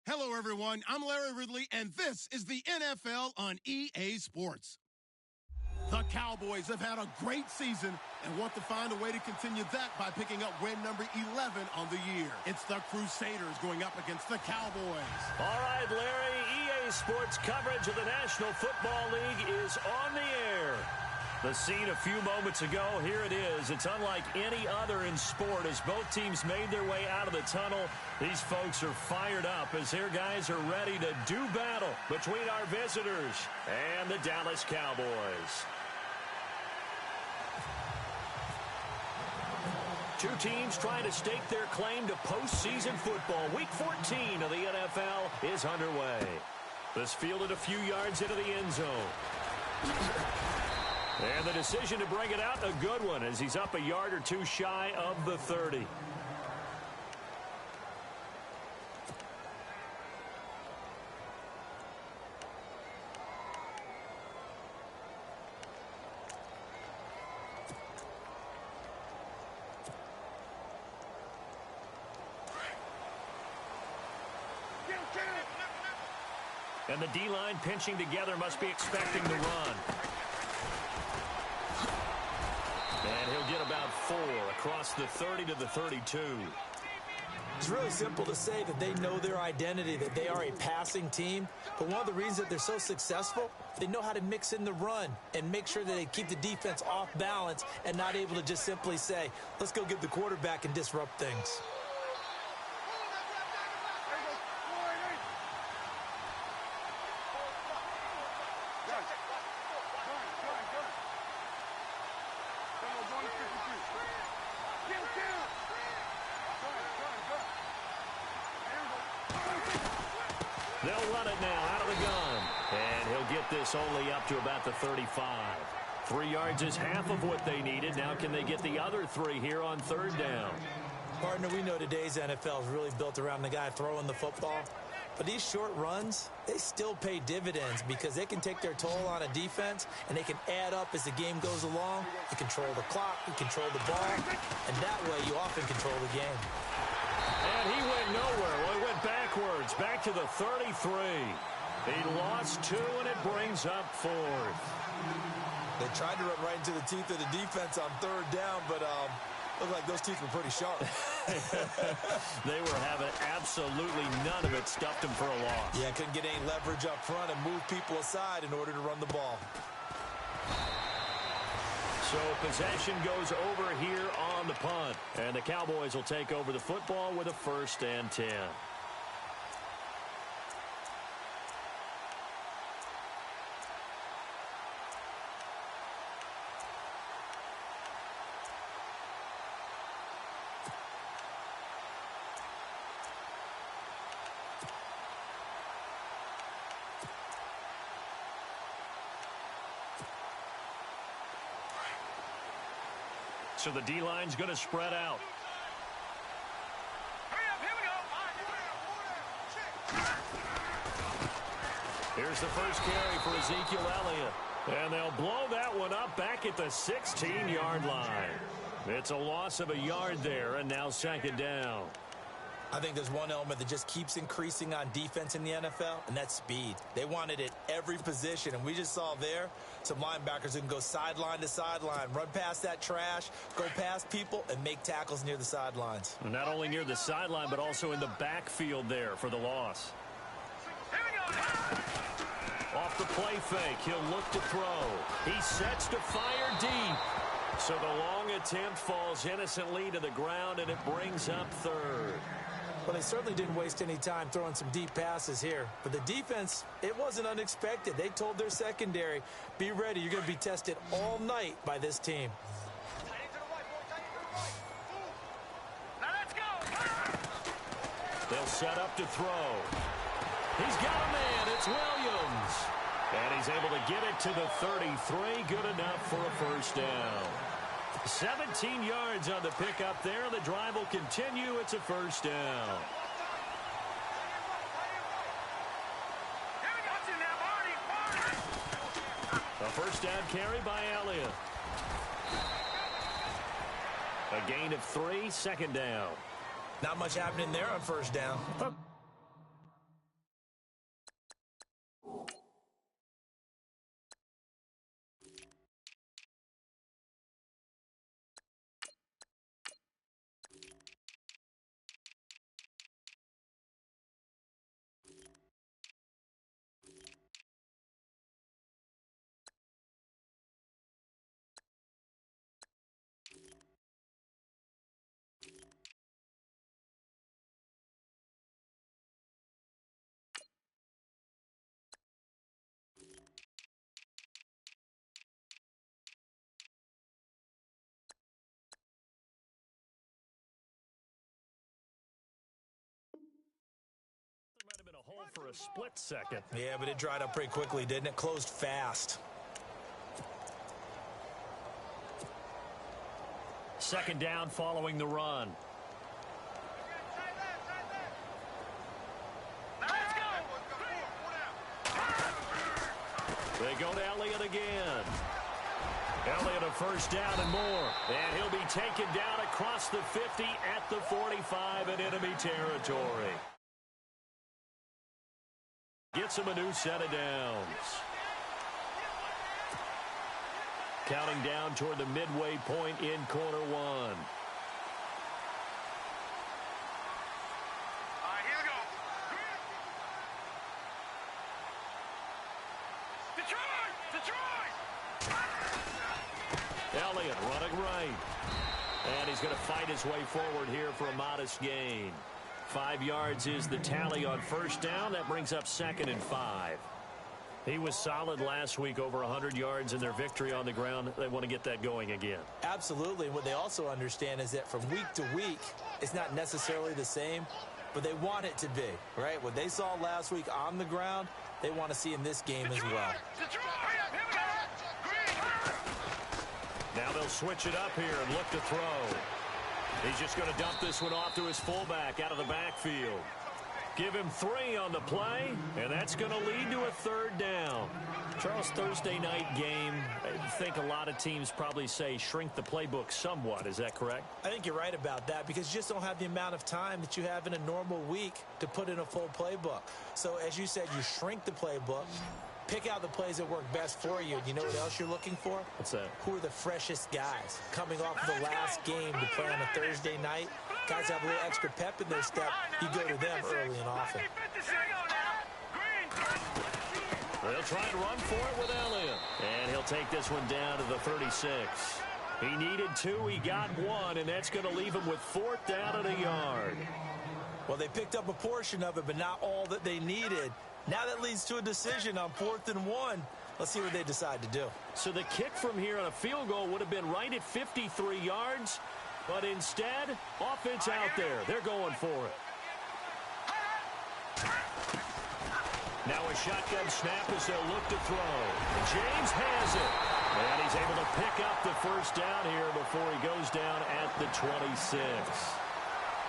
Hello, everyone. I'm Larry Ridley, and this is the NFL on EA Sports. The Cowboys have had a great season and want to find a way to continue that by picking up win number 11 on the year. It's the Crusaders going up against the Cowboys. All right, Larry, EA Sports coverage of the National Football League is on the air. The scene a few moments ago, here it is. It's unlike any other in sport as both teams made their way out of the tunnel. These folks are fired up as their guys are ready to do battle between our visitors and the Dallas Cowboys. Two teams trying to stake their claim to postseason football. Week 14 of the NFL is underway. This fielded a few yards into the end zone. And the decision to bring it out, a good one, as he's up a yard or two shy of the 30. And the D-line pinching together must be expecting the run. And he'll get about 4 across the 30 to the 32. It's really simple to say that they know their identity, that they are a passing team. But one of the reasons that they're so successful, they know how to mix in the run and make sure that they keep the defense off balance and not able to just simply say, let's go get the quarterback and disrupt things. They'll run it now out of the gun. And he'll get this only up to about the 35. 3 yards is half of what they needed. Now can they get the other 3 here on third down? Partner, we know today's NFL is really built around the guy throwing the football. But these short runs, they still pay dividends because they can take their toll on a defense and they can add up as the game goes along. You control the clock, you control the ball, and that way you often control the game. And he went nowhere. Well, he went backwards, back to the 33. He lost 2, and it brings up 4th. They tried to run right into the teeth of the defense on third down, but looked like those teeth were pretty sharp. They were having absolutely none of it, stuffed them for a loss. Yeah, couldn't get any leverage up front and move people aside in order to run the ball. So possession goes over here on the punt. And the Cowboys will take over the football with a 1st and 10. So the D-line's going to spread out. Here's the first carry for Ezekiel Elliott. And they'll blow that one up back at the 16-yard line. It's a loss of a yard there, and now 2nd down. I think there's one element that just keeps increasing on defense in the NFL, and that's speed. They want it at every position, and we just saw there some linebackers who can go sideline to sideline, run past that trash, go past people, and make tackles near the sidelines. Not only near the sideline, but also in the backfield there for the loss. Off the play fake, he'll look to throw. He sets to fire deep. So the long attempt falls innocently to the ground, and it brings up 3rd. Well, they certainly didn't waste any time throwing some deep passes here. But the defense, it wasn't unexpected. They told their secondary, be ready. You're going to be tested all night by this team. They'll set up to throw. He's got a man. It's Williams. And he's able to get it to the 33. Good enough for a 1st down. 17 yards on the pickup there. The drive will continue. It's a 1st down. A 1st down carry by Elliott. A gain of 3, 2nd down. Not much happening there on 1st down. for a split second. Yeah, but it dried up pretty quickly, didn't it? Closed fast. Second down following the run. They go to Elliott again. Elliott a first down and more. And he'll be taken down across the 50 at the 45 in enemy territory. Gets him a new set of downs. Counting down toward the midway point in quarter one. Elliott running right. And he's going to fight his way forward here for a modest gain. 5 yards is the tally on first down. That brings up 2nd and 5. He was solid last week, over 100 yards in their victory on the ground. They want to get that going again. Absolutely. And what they also understand is that from week to week, it's not necessarily the same, but they want it to be, right? What they saw last week on the ground, they want to see in this game as well. Now they'll switch it up here and look to throw. He's just going to dump this one off to his fullback out of the backfield. Give him 3 on the play, and that's going to lead to a 3rd down. Charles, Thursday night game, I think a lot of teams probably say shrink the playbook somewhat. Is that correct? I think you're right about that because you just don't have the amount of time that you have in a normal week to put in a full playbook. So as you said, you shrink the playbook, pick out the plays that work best for you. You know what else you're looking for? What's that? Who are the freshest guys coming off of the last game to play on a Thursday night? Guys have a little extra pep in their step. You go to them early and often. They'll try and run for it with Elliott. And he'll take this one down to the 36. He needed 2. He got 1, and that's going to leave him with 4th down and a yard. Well, they picked up a portion of it, but not all that they needed. Now that leads to a decision on 4th and 1. Let's see what they decide to do. So the kick from here on a field goal would have been right at 53 yards. But instead, offense out there. They're going for it. Now a shotgun snap as they'll look to throw. James has it. And he's able to pick up the first down here before he goes down at the 26.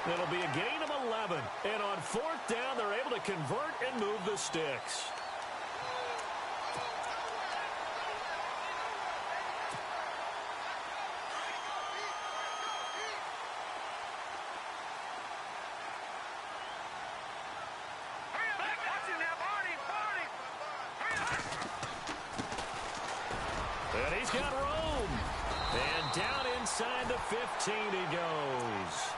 It'll be a gain of 11. And on 4th down, they're able to convert and move the sticks. And he's got room. And down inside the 15 he goes.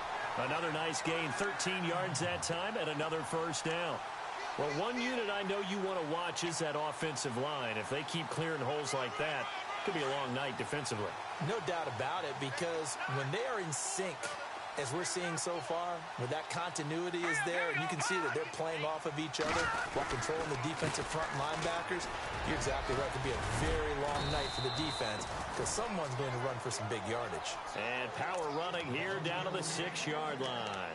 Another nice gain, 13 yards that time, and another first down. Well, one unit I know you want to watch is that offensive line. If they keep clearing holes like that, it could be a long night defensively. No doubt about it, because when they are in sync, as we're seeing so far, where that continuity is there, and you can see that they're playing off of each other while controlling the defensive front linebackers, you're exactly right. It could be a very long night for the defense because someone's going to run for some big yardage. And power running here down to the 6-yard line.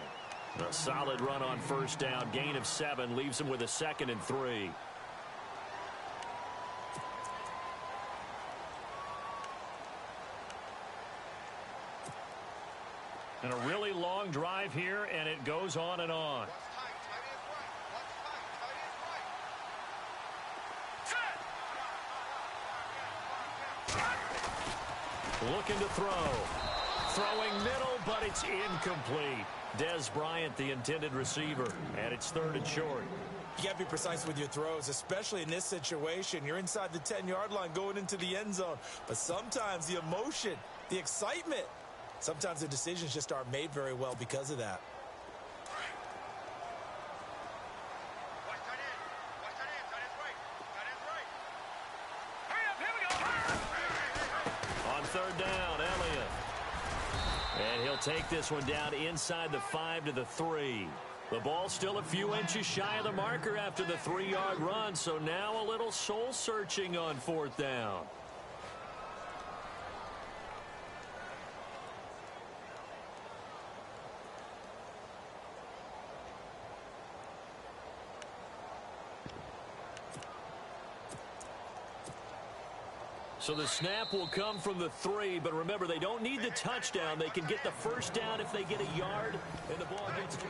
A solid run on first down. Gain of 7 leaves him with a 2nd and 3. And a really long drive here, and it goes on and on. Looking to throw. Throwing middle, but it's incomplete. Des Bryant, the intended receiver, and it's 3rd and short. You got to be precise with your throws, especially in this situation. You're inside the 10-yard line going into the end zone. But sometimes the emotion, the excitement, sometimes the decisions just aren't made very well because of that. On 3rd down, Elliott. And he'll take this one down inside the 5 to the 3. The ball still a few inches shy of the marker after the 3-yard run, so now a little soul-searching on 4th down. So the snap will come from the 3, but remember, they don't need the touchdown. They can get the first down if they get a yard, and the ball gets to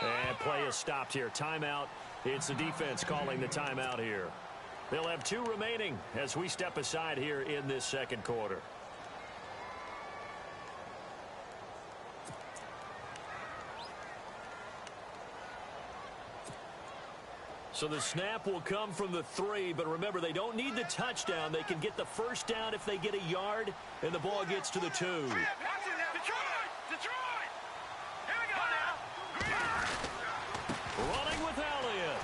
And play is stopped here. Timeout. It's the defense calling the timeout here. They'll have 2 remaining as we step aside here in this second quarter. So the snap will come from the 3, but remember, they don't need the touchdown. They can get the first down if they get a yard, and the ball gets to the 2. Running with Elliott.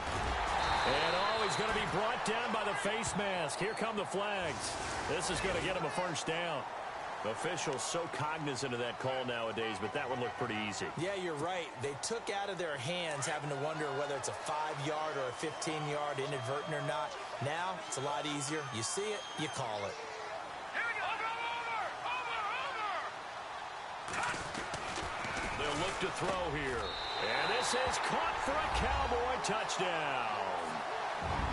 And he's going to be brought down by the face mask. Here come the flags. This is going to get him a first down. Officials so cognizant of that call nowadays, but that one looked pretty easy. Yeah, you're right. They took out of their hands having to wonder whether it's a 5-yard or a 15-yard inadvertent or not. Now, it's a lot easier. You see it, you call it. They'll look to throw here. And this is caught for a Cowboy touchdown.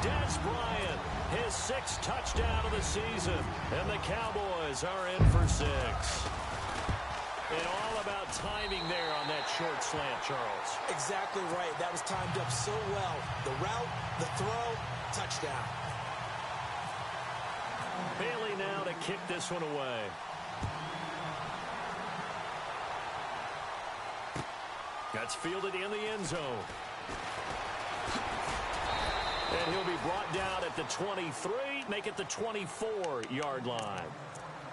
Des Bryant, his 6th touchdown of the season. And the Cowboys are in for 6. And all about timing there on that short slant, Charles. Exactly right. That was timed up so well. The route, the throw, touchdown. Bailey now to kick this one away. That's fielded in the end zone. And he'll be brought down at the 23, make it the 24-yard line.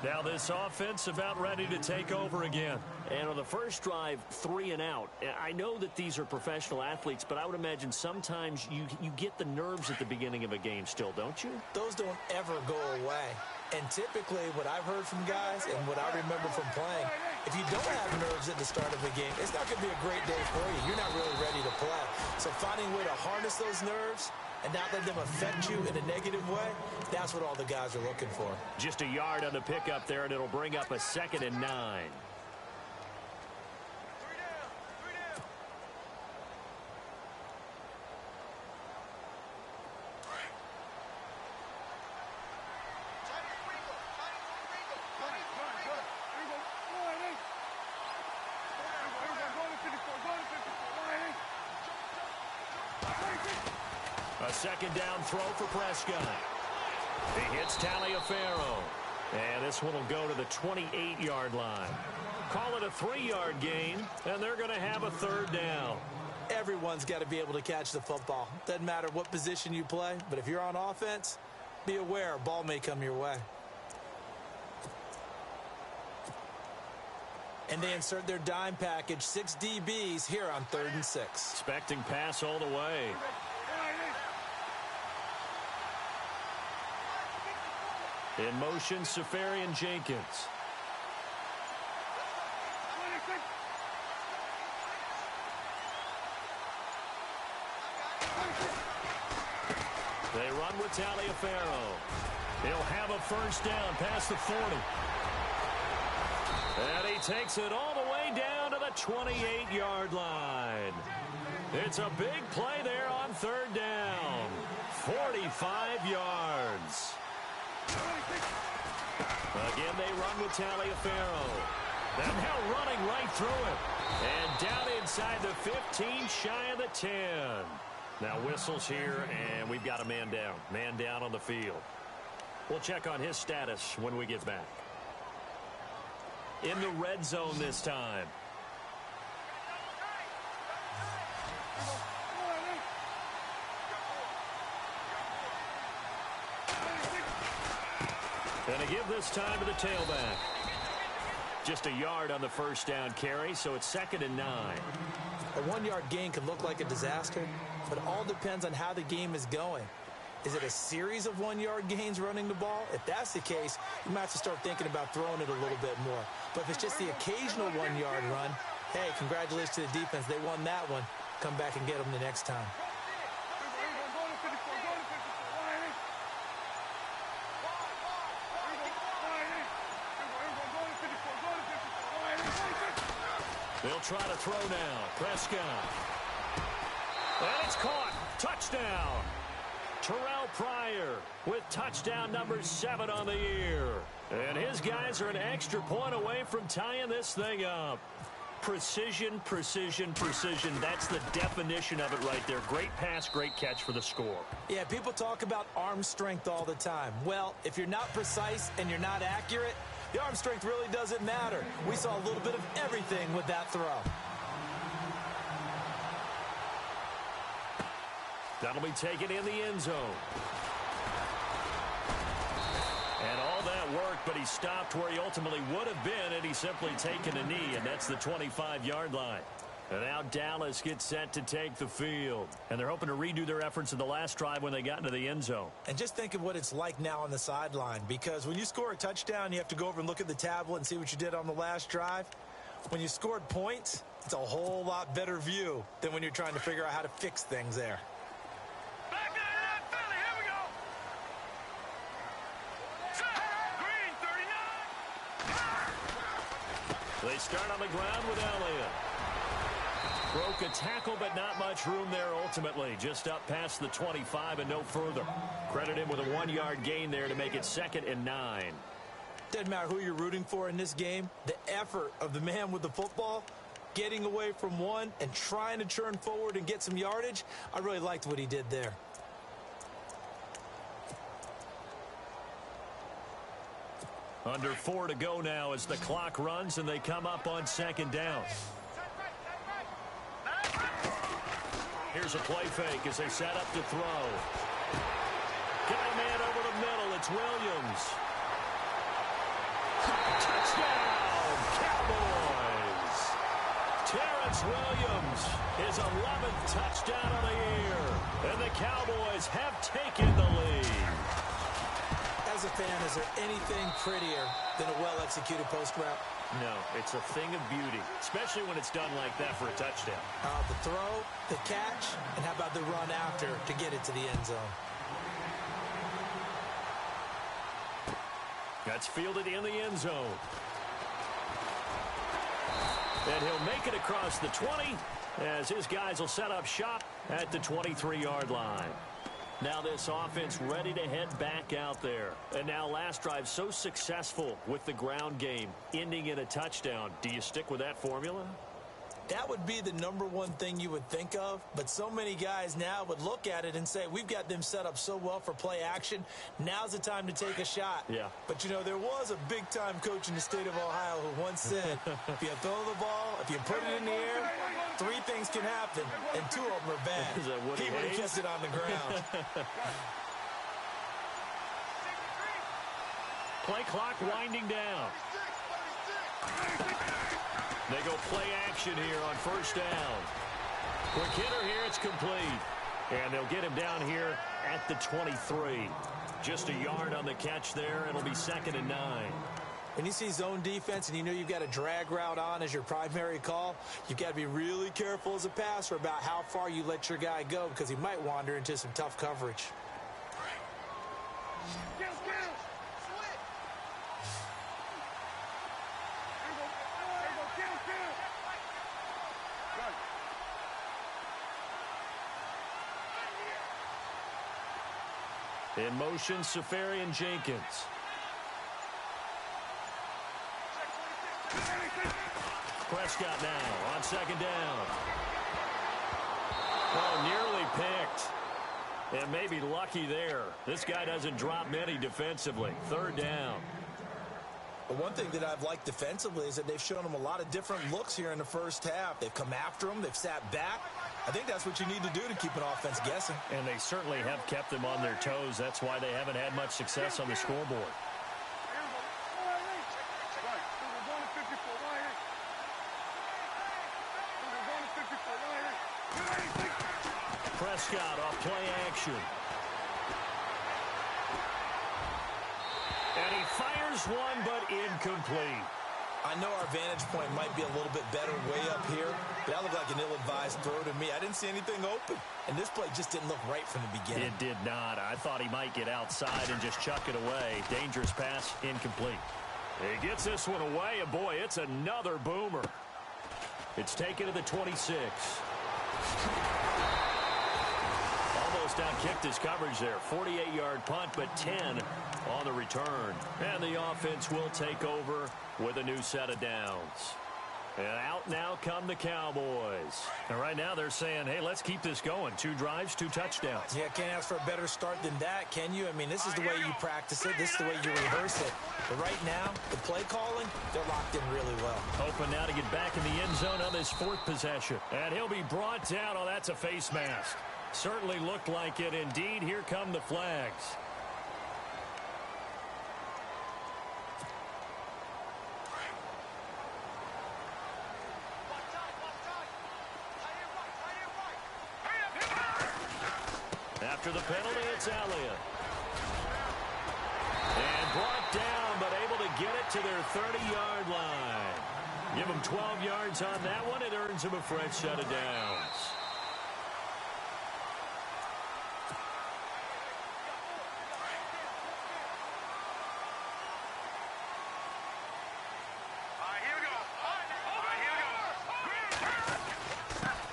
Now this offense about ready to take over again. And on the first drive, 3 and out. I know that these are professional athletes, but I would imagine sometimes you get the nerves at the beginning of a game still, don't you? Those don't ever go away. And typically what I've heard from guys and what I remember from playing, if you don't have nerves at the start of a game, it's not going to be a great day for you. You're not really ready to play. So finding a way to harness those nerves and not let them affect you in a negative way, that's what all the guys are looking for. Just a yard on the pickup there, and it'll bring up a 2nd and 9. A 2nd down throw for Prescott. He hits Taliaferro. And this one will go to the 28-yard line. Call it a 3-yard gain, and they're going to have a 3rd down. Everyone's got to be able to catch the football. Doesn't matter what position you play, but if you're on offense, be aware a ball may come your way. And they insert their dime package, 6 DBs here on 3rd and 6. Expecting pass all the way. In motion, Safarian Jenkins. They run with Taliaferro. He'll have a first down past the 40. And he takes it all the way down to the 28-yard line. It's a big play there on 3rd down. 45 yards. Again, they run with Taliaferro. They're now running right through it. And down inside the 15, shy of the 10. Now whistles here, and we've got a man down. Man down on the field. We'll check on his status when we get back. In the red zone this time. And a give this time to the tailback. Just a yard on the first down carry, so it's 2nd and 9. A 1-yard gain can look like a disaster, but it all depends on how the game is going. Is it a series of 1-yard gains running the ball? If that's the case, you might have to start thinking about throwing it a little bit more. But if it's just the occasional 1-yard run, hey, congratulations to the defense. They won that one. Come back and get them the next time. They'll try to throw now. Prescott. And it's caught. Touchdown. Terrell Pryor with touchdown number 7 on the year. And his guys are an extra point away from tying this thing up. Precision, precision, precision. That's the definition of it right there. Great pass, great catch for the score. Yeah, people talk about arm strength all the time. Well, if you're not precise and you're not accurate, the arm strength really doesn't matter. We saw a little bit of everything with that throw. That'll be taken in the end zone. And all that worked, but he stopped where he ultimately would have been, and he's simply taken a knee, and that's the 25-yard line. And now Dallas gets set to take the field. And they're hoping to redo their efforts in the last drive when they got into the end zone. And just think of what it's like now on the sideline, because when you score a touchdown, you have to go over and look at the tablet and see what you did on the last drive. When you scored points, it's a whole lot better view than when you're trying to figure out how to fix things there. They start on the ground with Elliott. Broke a tackle, but not much room there ultimately. Just up past the 25 and no further. Credit him with a 1-yard gain there to make it 2nd and 9. Doesn't matter who you're rooting for in this game. The effort of the man with the football, getting away from one and trying to churn forward and get some yardage, I really liked what he did there. Under 4 to go now as the clock runs and they come up on 2nd down. Here's a play fake as they set up to throw. Got a man over the middle. It's Williams. Touchdown, Cowboys. Terrence Williams, his 11th touchdown of the year. And the Cowboys have taken the lead. As a fan, is there anything prettier than a well-executed post route? No, it's a thing of beauty, especially when it's done like that for a touchdown. The throw, the catch, and how about the run after to get it to the end zone? That's fielded in the end zone. And he'll make it across the 20 as his guys will set up shop at the 23-yard line. Now this offense ready to head back out there. And now last drive so successful with the ground game, ending in a touchdown. Do you stick with that formula? That would be the number one thing you would think of, but so many guys now would look at it and say, we've got them set up so well for play action. Now's the time to take a shot. Yeah. But, you know, there was a big-time coach in the state of Ohio who once said, if you throw the ball, if you put it in the air, 3 things can happen, and 2 of them are bad. He would have kept it on the ground. Play clock winding down. They go play action here on 1st down. Quick hitter here, it's complete. And they'll get him down here at the 23. Just a yard on the catch there. It'll be 2nd and 9. When you see zone defense and you know you've got a drag route on as your primary call, you've got to be really careful as a passer about how far you let your guy go because he might wander into some tough coverage. In motion, Safarian Jenkins. Prescott now on 2nd down. Oh, nearly picked. And maybe lucky there. This guy doesn't drop many defensively. 3rd down. But one thing that I've liked defensively is that they've shown him a lot of different looks here in the first half. They've come after him. They've sat back. I think that's what you need to do to keep an offense guessing. And they certainly have kept them on their toes. That's why they haven't had much success on the scoreboard. Prescott off play action. fires one, but incomplete. I know our vantage point might be a little bit better way up here, but that looked like an ill-advised throw to me. I didn't see anything open, and this play just didn't look right from the beginning. It did not. I thought he might get outside and just chuck it away. Dangerous pass, incomplete. He gets this one away, and boy, it's another boomer. It's taken to the 26. Almost outkicked his coverage there. 48-yard punt, but 10 on the return. And the offense will take over with a new set of downs. And out now come the Cowboys. And right now they're saying, hey, let's keep this going. 2 drives, 2 touchdowns. Yeah, can't ask for a better start than that, can you? I mean, this is the way you practice it. This is the way you rehearse it. But right now, the play calling, they're locked in really well. Hoping now to get back in the end zone on this 4th possession. And he'll be brought down. Oh, that's a face mask. Certainly looked like it. Indeed, here come the flags. After the penalty, it's Elliott. And brought down, but able to get it to their 30-yard line. Give them 12 yards on that one. It earns them a fresh set of downs.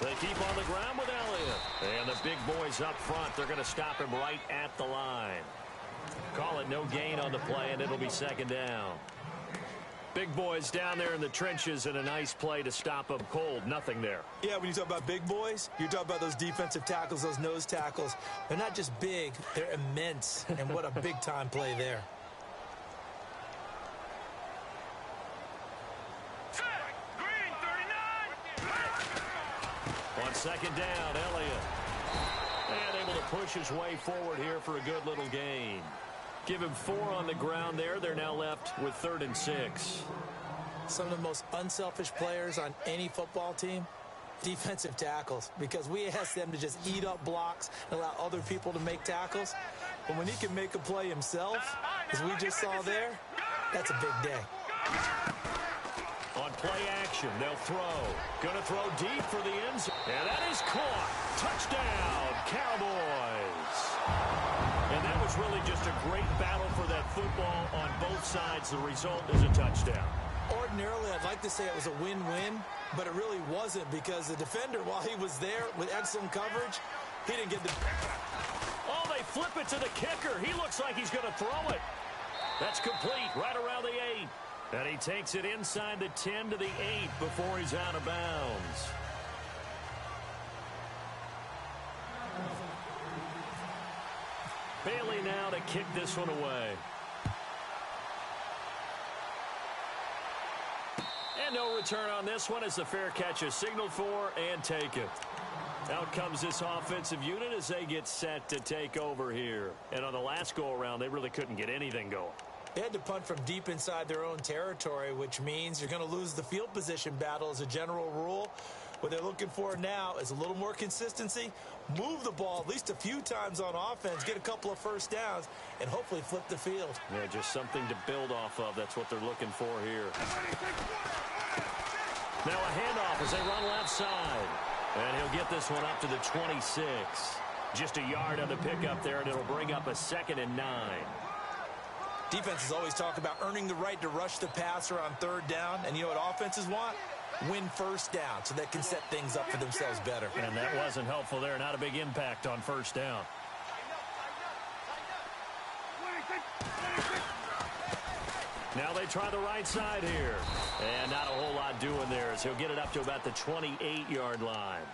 They keep on the ground with Elliott. And the big boys up front, they're going to stop him right at the line. Call it no gain on the play, and it'll be 2nd down. Big boys down there in the trenches, and a nice play to stop them cold. Nothing there. Yeah, when you talk about big boys, you're talking about those defensive tackles, those nose tackles. They're not just big, they're immense. And what a big-time play there. On 2nd down, Elliott. And able to push his way forward here for a good little gain. Give him 4 on the ground there. They're now left with 3rd and 6. Some of the most unselfish players on any football team, defensive tackles, because we ask them to just eat up blocks and allow other people to make tackles. But when he can make a play himself, as we just saw there, that's a big day. On play action, they'll throw. Gonna throw deep for the end zone. And that is caught. Touchdown, Cowboys. And that was really just a great battle for that football on both sides. The result is a touchdown. Ordinarily, I'd like to say it was a win-win, but it really wasn't, because the defender, while he was there with excellent coverage, he didn't get the... Oh, they flip it to the kicker. He looks like he's going to throw it. That's complete, right around the 8. And he takes it inside the 10 to the 8 before he's out of bounds. Bailey now to kick this one away. And no return on this one as the fair catch is signaled for and taken. Out comes this offensive unit as they get set to take over here. And on the last go-around, they really couldn't get anything going. They had to punt from deep inside their own territory, which means you're going to lose the field position battle as a general rule. What they're looking for now is a little more consistency, move the ball at least a few times on offense, get a couple of first downs, and hopefully flip the field. Yeah, just something to build off of. That's what they're looking for here. Now a handoff as they run left side. And he'll get this one up to the 26. Just a yard on the pickup there, and it'll bring up a 2nd and 9. Defenses always talk about earning the right to rush the passer on 3rd down. And you know what offenses want? Win first down so they can set things up for themselves better. And that wasn't helpful there. Not a big impact on 1st down. Now they try the right side here. And not a whole lot doing there as he'll get it up to about the 28-yard line.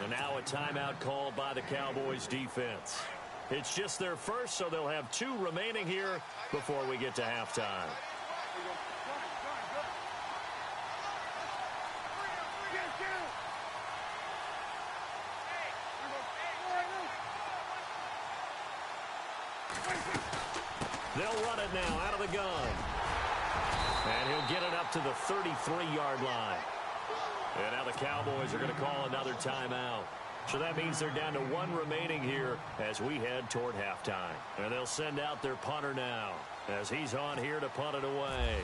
And now a timeout called by the Cowboys defense. It's just their first, so they'll have 2 remaining here before we get to halftime. They'll run it now out of the gun. And he'll get it up to the 33-yard line. And now the Cowboys are going to call another timeout. So that means they're down to 1 remaining here as we head toward halftime. And they'll send out their punter now as he's on here to punt it away.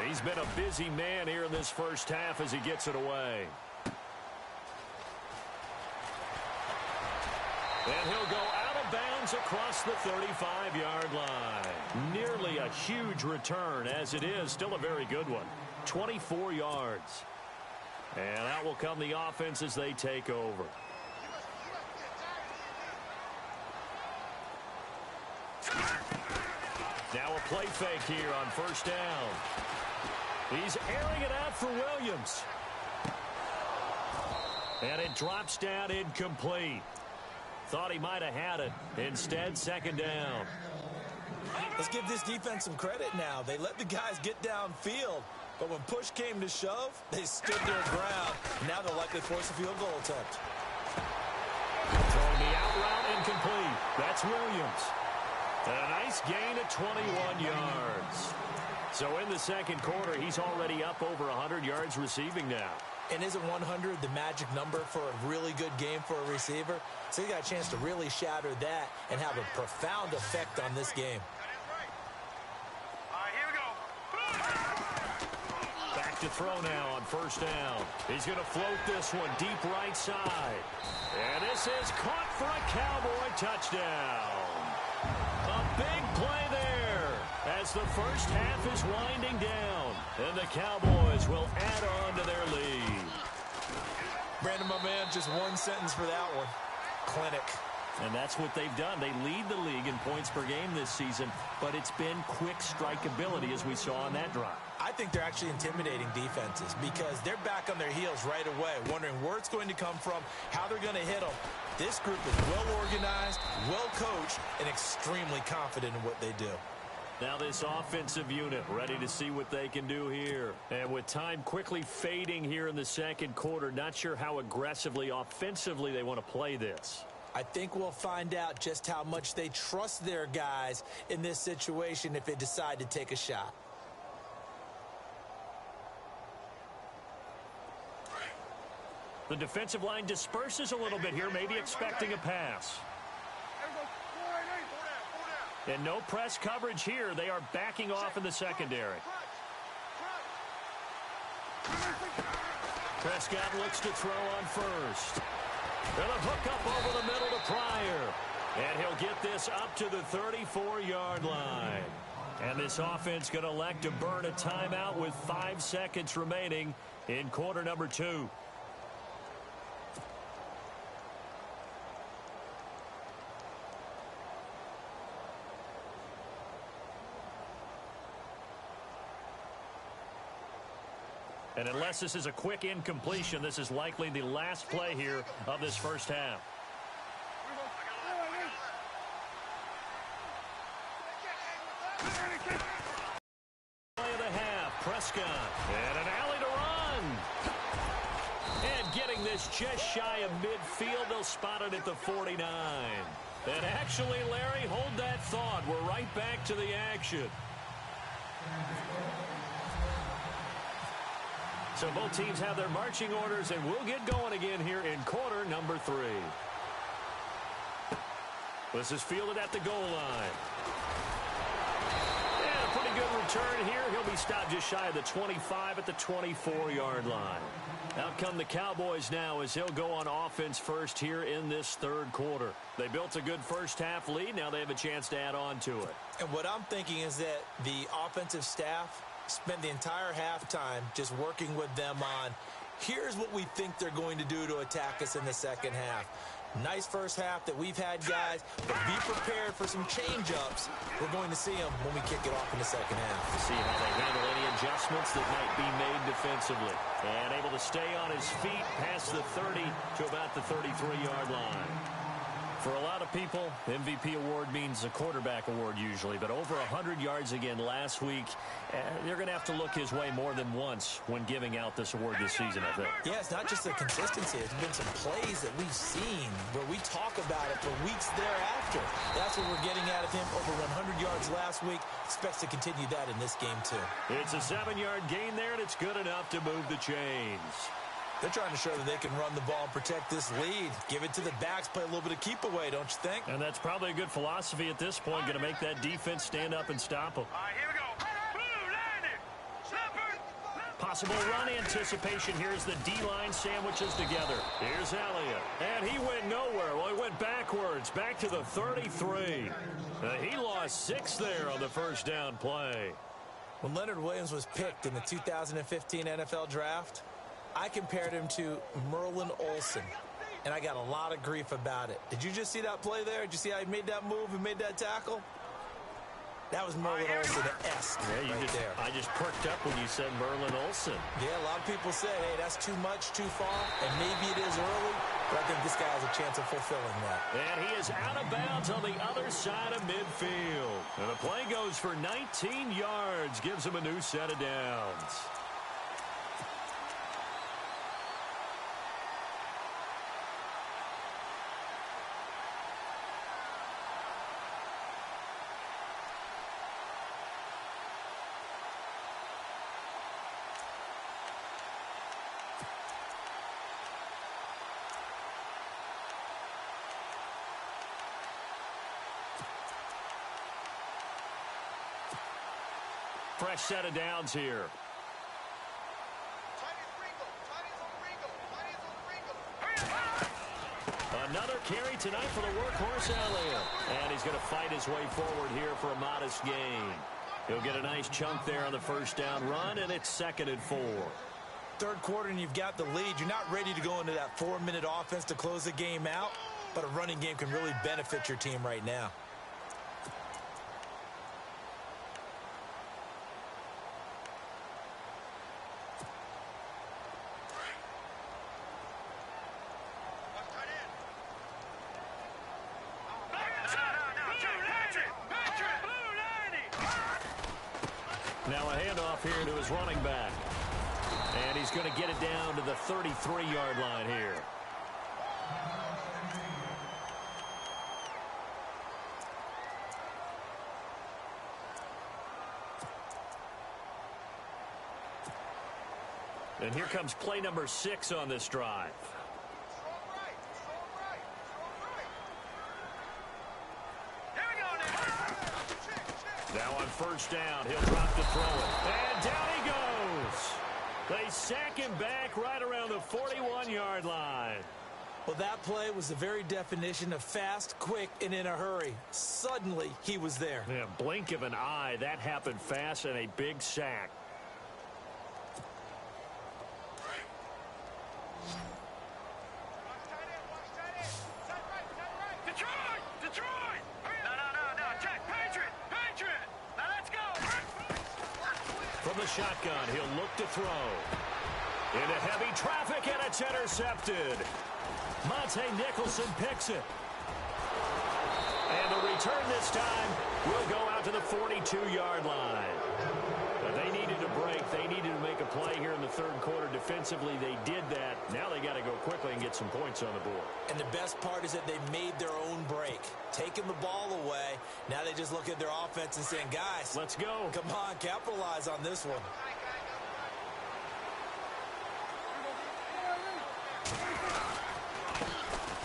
He's been a busy man here in this first half as he gets it away. And he'll go out of bounds across the 35-yard line. Nearly a huge return, as it is still a very good one. 24 yards. And out will come the offense as they take over. Now a play fake here on first down. He's airing it out for Williams. And it drops down incomplete. Thought he might have had it. Instead, second down. Let's give this defense some credit now. They let the guys get downfield. But when push came to shove, they stood their ground. Now they'll likely force a field goal attempt. Throwing the out route incomplete. That's Williams. And a nice gain of 21 yards. So in the second quarter, he's already up over 100 yards receiving now. And isn't 100 the magic number for a really good game for a receiver? So he got a chance to really shatter that and have a profound effect on this game. Back to throw now on first down. He's going to float this one deep right side. And this is caught for a Cowboy touchdown. A big play there as the first half is winding down. And the Cowboys will add on to their lead. Brandon, my man, just one sentence for that one. Clinic. And that's what they've done. They lead the league in points per game this season, but it's been quick strikeability as we saw on that drive. I think they're actually intimidating defenses because they're back on their heels right away, wondering where it's going to come from, how they're going to hit them. This group is well organized, well coached, and extremely confident in what they do. Now this offensive unit ready to see what they can do here. And with time quickly fading here in the second quarter, not sure how aggressively, offensively they want to play this. I think we'll find out just how much they trust their guys in this situation if they decide to take a shot. The defensive line disperses a little bit here, maybe expecting a pass. And no press coverage here. They are backing off in the secondary. Prescott looks to throw on first. And a hook up over the middle to Pryor. And he'll get this up to the 34-yard line. And this offense going to elect to burn a timeout with 5 seconds remaining in quarter number 2. And unless this is a quick incompletion, this is likely the last play here of this first half. Play of the half, Prescott. And an alley to run. And getting this just shy of midfield, they'll spot it at the 49. And actually, Larry, hold that thought. We're right back to the action. So both teams have their marching orders, and we'll get going again here in quarter number 3. This is fielded at the goal line. And a pretty good return here. He'll be stopped just shy of the 25 at the 24-yard line. Out come the Cowboys now as they'll go on offense first here in this third quarter. They built a good first half lead. Now they have a chance to add on to it. And what I'm thinking is that the offensive staff spent the entire halftime just working with them on, here's what we think they're going to do to attack us in the second half. Nice first half that we've had, guys, but be prepared for some change-ups. We're going to see them when we kick it off in the second half. See how they handle any adjustments that might be made defensively. And able to stay on his feet past the 30 to about the 33-yard line. For a lot of people, MVP award means a quarterback award usually, but over 100 yards again last week. They're going to have to look his way more than once when giving out this award this season, I think. Yeah, it's not just the consistency. It's been some plays that we've seen where we talk about it for weeks thereafter. That's what we're getting out of him. Over 100 yards last week. Expects to continue that in this game, too. It's a 7-yard gain there, and it's good enough to move the chains. They're trying to show that they can run the ball and protect this lead. Give it to the backs, play a little bit of keep away, don't you think? And that's probably a good philosophy at this point, going to make that defense stand up and stop them. All right, here we go. Blue, landing. Possible run anticipation. Here's the D-line sandwiches together. Here's Elliott. And he went nowhere. Well, he went backwards, back to the 33. He lost 6 there on the first down play. When Leonard Williams was picked in the 2015 NFL Draft, I compared him to Merlin Olsen, and I got a lot of grief about it. Did you just see that play there? Did you see how he made that move and made that tackle? That was Merlin Olsen-esque there. I just perked up when you said Merlin Olsen. Yeah, a lot of people say, hey, that's too much, too far, and maybe it is early, but I think this guy has a chance of fulfilling that. And he is out of bounds on the other side of midfield. And the play goes for 19 yards, gives him a new set of downs. Fresh set of downs here. Another carry tonight for the workhorse Elliott. And he's going to fight his way forward here for a modest gain. He'll get a nice chunk there on the first down run, and it's 2nd and 4. Third quarter, and you've got the lead. You're not ready to go into that 4-minute offense to close the game out, but a running game can really benefit your team right now. Now a handoff here to his running back. And he's going to get it down to the 33-yard line here. And here comes play number 6 on this drive. Now on first down, he'll drop to throw it. And down he goes. They sack him back right around the 41-yard line. Well, that play was the very definition of fast, quick, and in a hurry. Suddenly, he was there. Yeah, blink of an eye. That happened fast and a big sack. From the shotgun, he'll look to throw. Into heavy traffic, and it's intercepted. Monte Nicholson picks it. And the return this time will go out to the 42-yard line. But they needed a break. They needed to make a play here in the third quarter. Defensively, they did that. Now they got to go quickly and get some points on the board. And the best part is that they made their own break. Taking the ball away. Now they just look at their offense and saying, guys, let's go. Come on, capitalize on this one.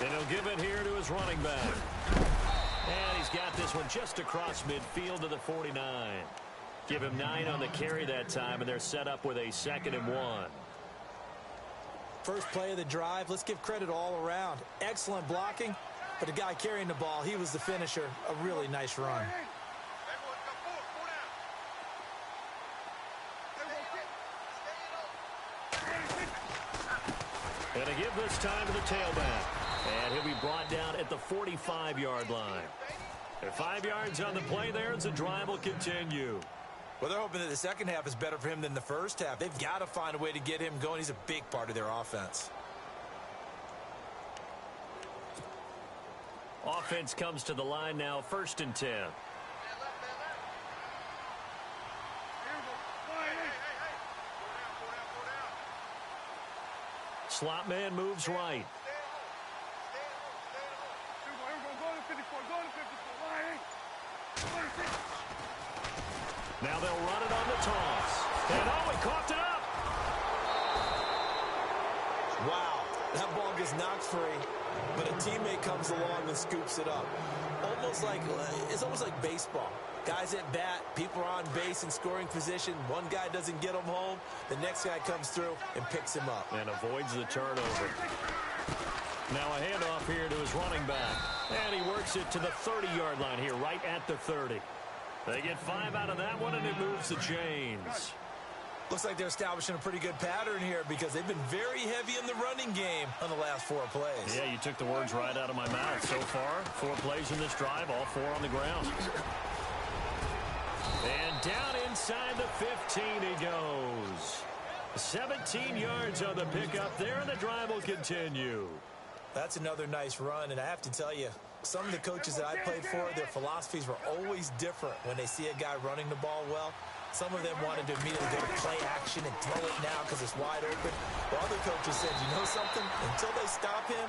And he'll give it here to his running back. And he's got this one just across midfield to the 49. Give him 9 on the carry that time, and they're set up with a 2nd and 1. First play of the drive, let's give credit all around. Excellent blocking, but the guy carrying the ball, he was the finisher. A really nice run. And a give this time to the tailback. And he'll be brought down at the 45-yard line. They're 5 yards on the play there as the drive will continue. Well, they're hoping that the second half is better for him than the first half. They've got to find a way to get him going. He's a big part of their offense. Offense comes to the line now, 1st and 10. Slot man moves right. Now they'll run it on the toss. And oh, he coughed it up. Wow, that ball gets knocked free, but a teammate comes along and scoops it up. It's almost like baseball. Guys at bat, people are on base in scoring position. One guy doesn't get him home. The next guy comes through and picks him up. And avoids the turnover. Now a handoff here to his running back. And he works it to the 30-yard line here, right at the 30. They get 5 out of that one, and it moves the chains. Looks like they're establishing a pretty good pattern here because they've been very heavy in the running game on the last 4 plays. Yeah, you took the words right out of my mouth. So far, 4 plays in this drive, all 4 on the ground. And down inside the 15 he goes. 17 yards on the pickup there, and the drive will continue. That's another nice run, and I have to tell you, some of the coaches that I played for, their philosophies were always different when they see a guy running the ball well. Some of them wanted to immediately go to play action and throw it now because it's wide open. While other coaches said, you know something? Until they stop him,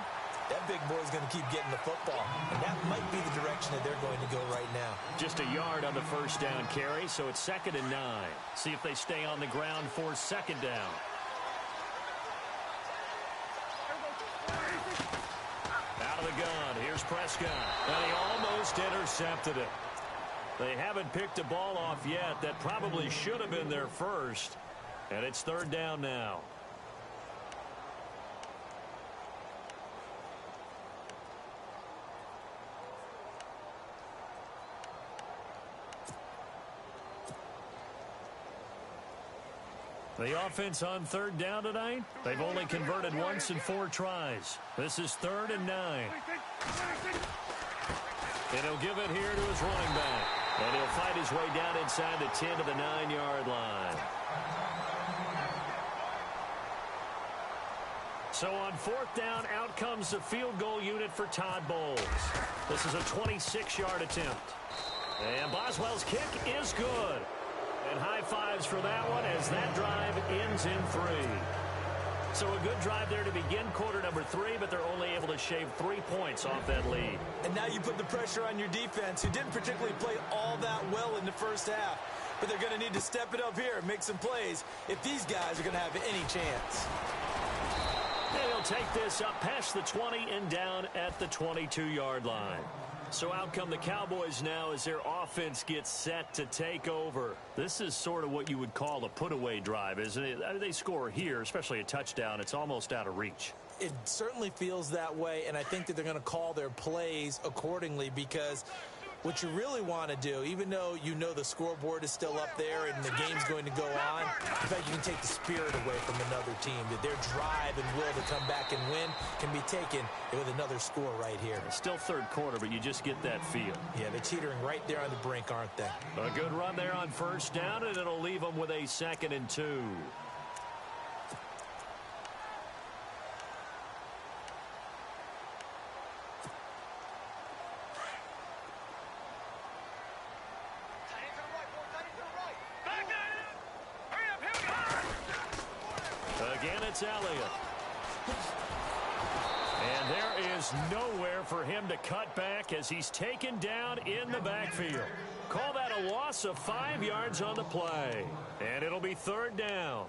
that big boy's going to keep getting the football. And that might be the direction that they're going to go right now. Just a yard on the first down carry, so it's 2nd and 9. See if they stay on the ground for 2nd down. Out of the gun, here's Prescott. And he almost intercepted it. They haven't picked a ball off yet. That probably should have been their first. And it's 3rd down now. The offense on 3rd down tonight, they've only converted once in 4 tries. This is 3rd and 9. And he'll give it here to his running back. And he'll fight his way down inside the 10 to the 9-yard line. So on 4th down, out comes the field goal unit for Todd Bowles. This is a 26-yard attempt. And Boswell's kick is good. And high fives for that one as that drive ends in 3. So a good drive there to begin quarter number 3, but they're only able to shave 3 points off that lead. And now you put the pressure on your defense, who didn't particularly play all that well in the first half. But they're going to need to step it up here and make some plays if these guys are going to have any chance. And he'll take this up past the 20 and down at the 22-yard line. So out come the Cowboys now as their offense gets set to take over. This is sort of what you would call a put-away drive, isn't it? I mean, they score here, especially a touchdown. It's almost out of reach. It certainly feels that way, and I think that they're going to call their plays accordingly because what you really want to do, even though you know the scoreboard is still up there and the game's going to go on, in fact, you can take the spirit away from another team. That their drive and will to come back and win can be taken with another score right here. It's still 3rd quarter, but you just get that feel. Yeah, they're teetering right there on the brink, aren't they? A good run there on 1st down, and it'll leave them with a 2nd and 2. Again, it's Elliott. And there is nowhere for him to cut back as he's taken down in the backfield. Call that a loss of 5 yards on the play. And it'll be 3rd down.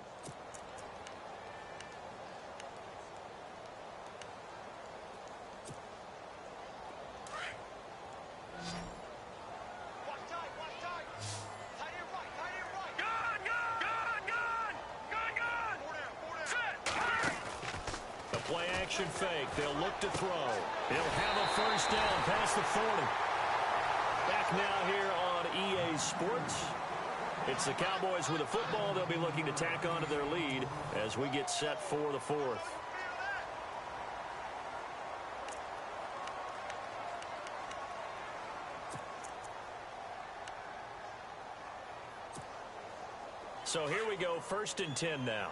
Play-action fake. They'll look to throw. He'll have a 1st down past the 40. Back now here on EA Sports. It's the Cowboys with the football. They'll be looking to tack on to their lead as we get set for the 4th. So here we go, 1st and 10 now.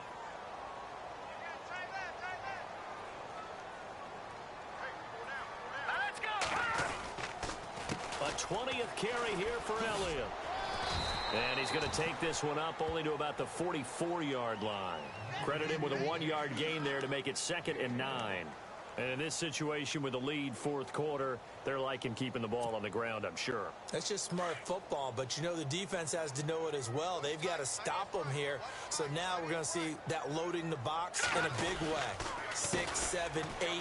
A 20th carry here for Elliott. And he's going to take this one up only to about the 44-yard line. Credit him with a 1-yard gain there to make it 2nd and 9. And in this situation with the lead fourth quarter, they're liking keeping the ball on the ground, I'm sure. That's just smart football, but you know the defense has to know it as well. They've got to stop them here. So now we're going to see that loading the box in a big way. 6, 7, 8, 9,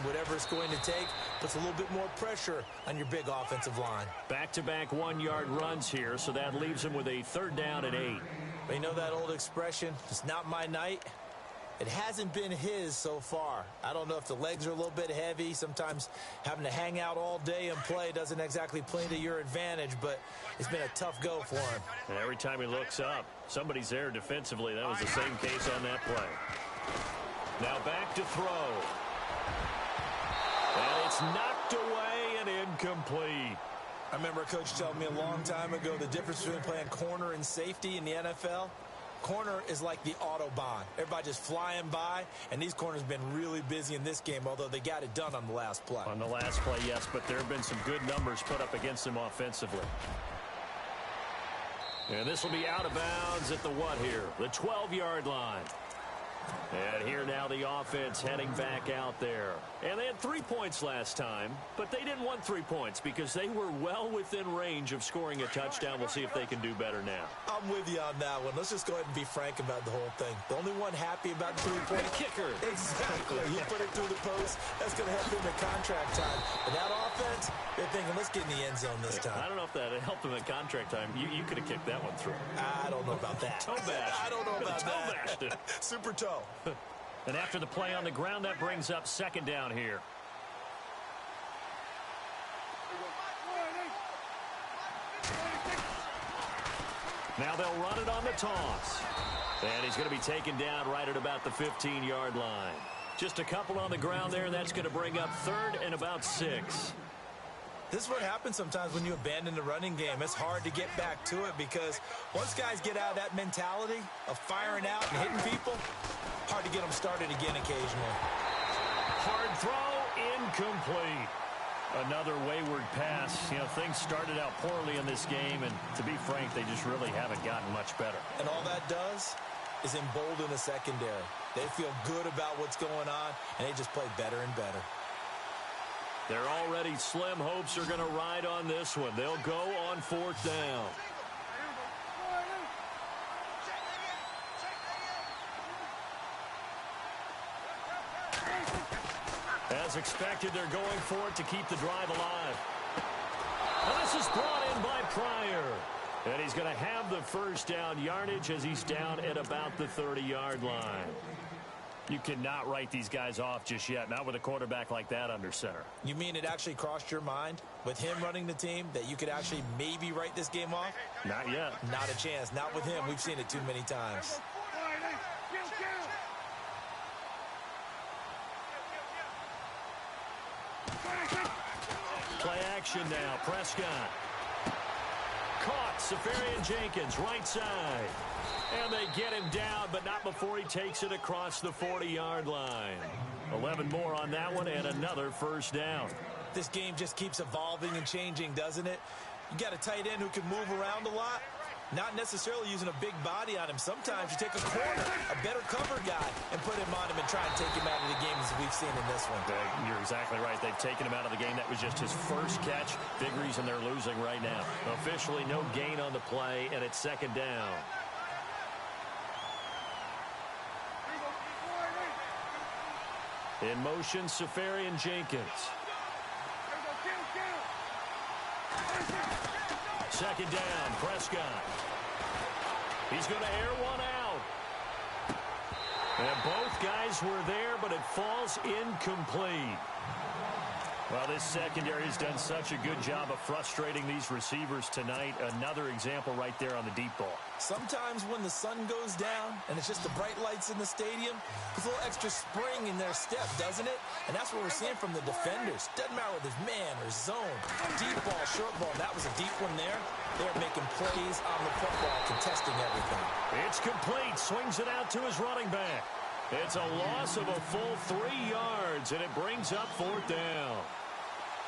whatever it's going to take, puts a little bit more pressure on your big offensive line. Back-to-back one-yard runs here, so that leaves them with a 3rd down and 8. But you know that old expression, it's not my night? It hasn't been his so far. I don't know if the legs are a little bit heavy. Sometimes having to hang out all day and play doesn't exactly play to your advantage, but it's been a tough go for him. And every time he looks up, somebody's there defensively. That was the same case on that play. Now back to throw. And it's knocked away and incomplete. I remember a coach telling me a long time ago the difference between playing corner and safety in the NFL. Corner is like the Autobahn. Everybody just flying by, and these corners have been really busy in this game, although they got it done on the last play. On the last play, yes, but there have been some good numbers put up against them offensively. And this will be out of bounds at the what here? The 12-yard line. And here now the offense heading back out there. And they had 3 points last time, but they didn't want 3 points because they were well within range of scoring a touchdown. We'll see if they can do better now. I'm with you on that one. Let's just go ahead and be frank about the whole thing. The only one happy about the 3-point kicker. Exactly. You put it through the post. That's going to help him at contract time. But that offense, they're thinking, let's get in the end zone this time. I don't know if that helped him at contract time. You could have kicked that one through. I don't know about that. Toe bash. I don't know about toe that. bashed it. Super toe. And after the play on the ground, that brings up 2nd down here. Now they'll run it on the toss. And he's going to be taken down right at about the 15-yard line. Just a couple on the ground there, and that's going to bring up 3rd and about 6. This is what happens sometimes when you abandon the running game. It's hard to get back to it because once guys get out of that mentality of firing out and hitting people, hard to get them started again occasionally. Hard throw, incomplete. Another wayward pass. You know, things started out poorly in this game, and to be frank, they just really haven't gotten much better. And all that does is embolden the secondary. They feel good about what's going on, and they just play better and better. Their already slim hopes are going to ride on this one. They'll go on 4th down. As expected, they're going for it to keep the drive alive. And this is brought in by Pryor. And he's going to have the 1st down yardage as he's down at about the 30-yard line. You cannot write these guys off just yet, not with a quarterback like that under center. You mean it actually crossed your mind with him running the team that you could actually maybe write this game off? Not yet. Not a chance. Not with him. We've seen it too many times. Play action now. Prescott. Caught. Safarian Jenkins, right side. And they get him down, but not before he takes it across the 40-yard line. 11 more on that one, and another 1st down. This game just keeps evolving and changing, doesn't it? You got a tight end who can move around a lot. Not necessarily using a big body on him. Sometimes you take a corner, a better cover guy, and put him on him and try and take him out of the game as we've seen in this one. You're exactly right. They've taken him out of the game. That was just his first catch. Big reason they're losing right now. Officially no gain on the play, and it's 2nd down. In motion, Safarian Jenkins. 2nd down, Prescott. He's going to air one out. And both guys were there, but it falls incomplete. Well, this secondary has done such a good job of frustrating these receivers tonight. Another example right there on the deep ball. Sometimes when the sun goes down and it's just the bright lights in the stadium, there's a little extra spring in their step, doesn't it? And that's what we're seeing from the defenders. Doesn't matter whether it's man or zone, deep ball, short ball. That was a deep one there. They're making plays on the football, contesting everything. It's complete. Swings it out to his running back. It's a loss of a full 3 yards, and it brings up 4th down.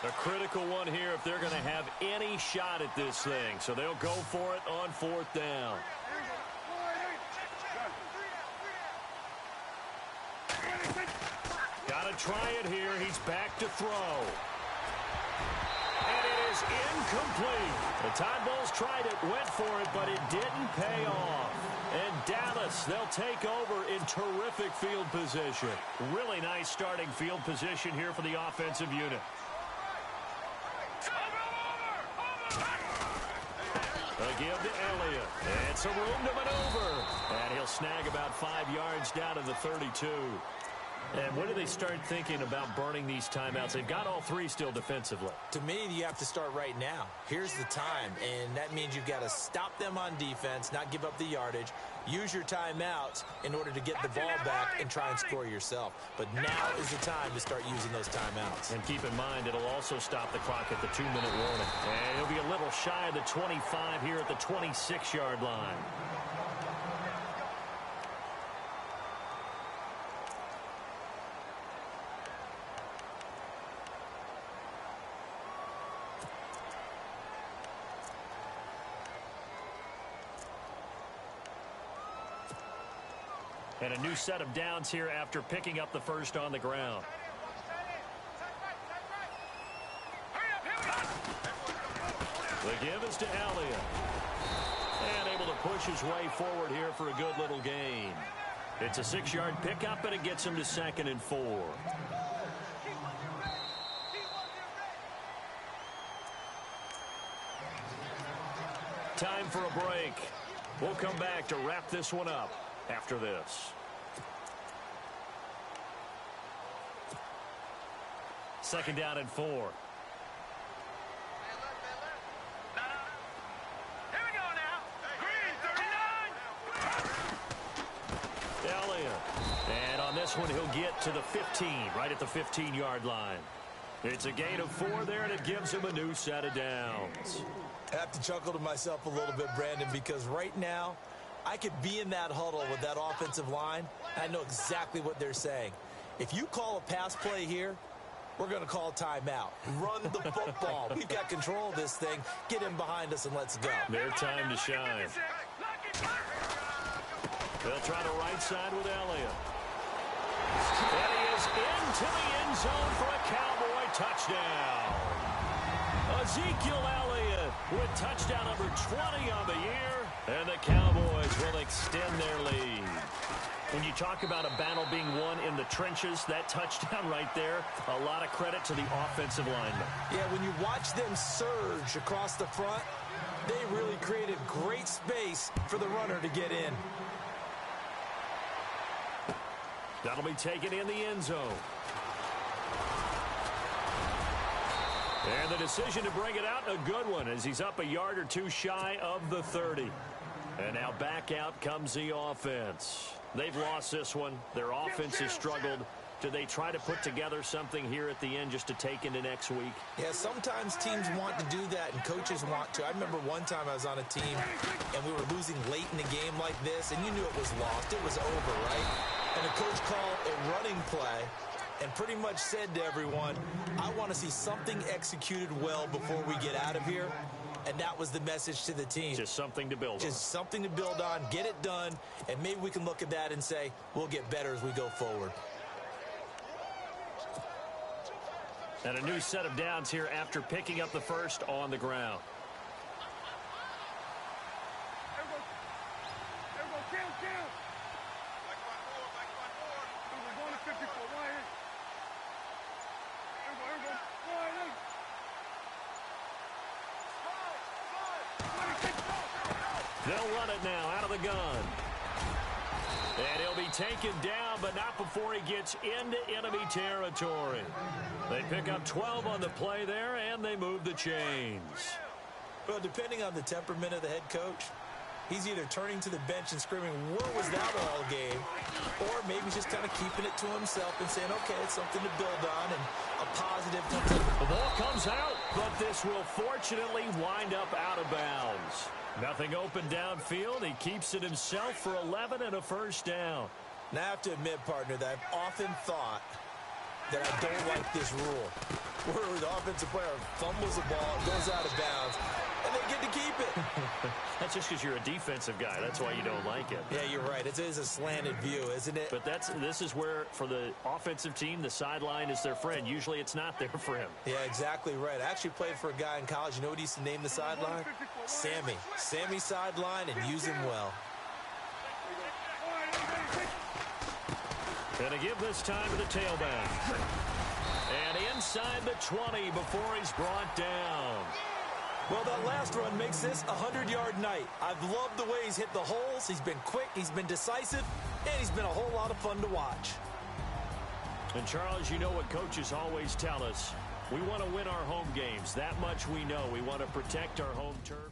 A critical one here if they're going to have any shot at this thing. So they'll go for it on 4th down. Got a try it here. He's back to throw. And it is incomplete. The Tide Bulls tried it, went for it, but it didn't pay off. And Dallas, they'll take over in terrific field position. Really nice starting field position here for the offensive unit. A give to Elliott. And some room to maneuver. And he'll snag about 5 yards down to the 32. And when do they start thinking about burning these timeouts? They've got all 3 still defensively. To me, you have to start right now. Here's the time, and that means you've got to stop them on defense, not give up the yardage, use your timeouts in order to get the ball back and try and score yourself. But now is the time to start using those timeouts. And keep in mind, it'll also stop the clock at the 2-minute warning. And it'll be a little shy of the 25 here at the 26-yard line. And a new set of downs here after picking up the first on the ground. The give is to Elliott. And able to push his way forward here for a good little gain. It's a 6-yard pickup, and it gets him to 2nd and 4. Time for a break. We'll come back to wrap this one up after this. Second down and 4. Here we go now. Green, 39. Elliott. And on this one, he'll get to the 15, right at the 15-yard line. It's a gain of 4 there, and it gives him a new set of downs. I have to chuckle to myself a little bit, Brandon, because right now, I could be in that huddle with that offensive line. I know exactly what they're saying. If you call a pass play here, we're going to call timeout. Run the football. We've got control of this thing. Get him behind us and let's go. Their time to shine. They'll try the right side with Elliott. And he is into the end zone for a Cowboy touchdown. Ezekiel Elliott with touchdown number 20 on the year. And the Cowboys will extend their lead. When you talk about a battle being won in the trenches, that touchdown right there, a lot of credit to the offensive linemen. Yeah, when you watch them surge across the front, they really created great space for the runner to get in. That'll be taken in the end zone. And the decision to bring it out, a good one, as he's up a yard or 2 shy of the 30. And now back out comes the offense. They've lost this one. Their offense has struggled. Do they try to put together something here at the end just to take into next week? Yeah, sometimes teams want to do that, and coaches want to. I remember one time I was on a team, and we were losing late in the game like this, and you knew it was lost. It was over, right? And the coach called a running play and pretty much said to everyone, I want to see something executed well before we get out of here. And that was the message to the team. Just something to build on. Just something to build on, get it done, and maybe we can look at that and say, we'll get better as we go forward. And a new set of downs here after picking up the first on the ground. They'll run it now out of the gun. And he'll be taken down, but not before he gets into enemy territory. They pick up 12 on the play there, and they move the chains. Well, depending on the temperament of the head coach, he's either turning to the bench and screaming, where was that all game? Or maybe he's just kind of keeping it to himself and saying, okay, it's something to build on, and a positive comes out. The ball comes out, but this will fortunately wind up out of bounds. Nothing open downfield. He keeps it himself for 11 and a first down. Now, I have to admit, partner, that I've often thought that I don't like this rule, where the offensive player fumbles the ball, goes out of bounds, and and they get to keep it. That's just because you're a defensive guy. That's why you don't like it. Yeah, you're right. It is a slanted view, isn't it? But this is where, for the offensive team, the sideline is their friend. Usually it's not there for him. Yeah, exactly right. I actually played for a guy in college. You know what he used to name the sideline? Sammy. Sammy sideline, and use him well. And to give this time to the tailback. And inside the 20 before he's brought down. Well, that last run makes this a 100-yard night. I've loved the way he's hit the holes. He's been quick, he's been decisive, and he's been a whole lot of fun to watch. And, Charles, you know what coaches always tell us. We want to win our home games. That much we know. We want to protect our home turf.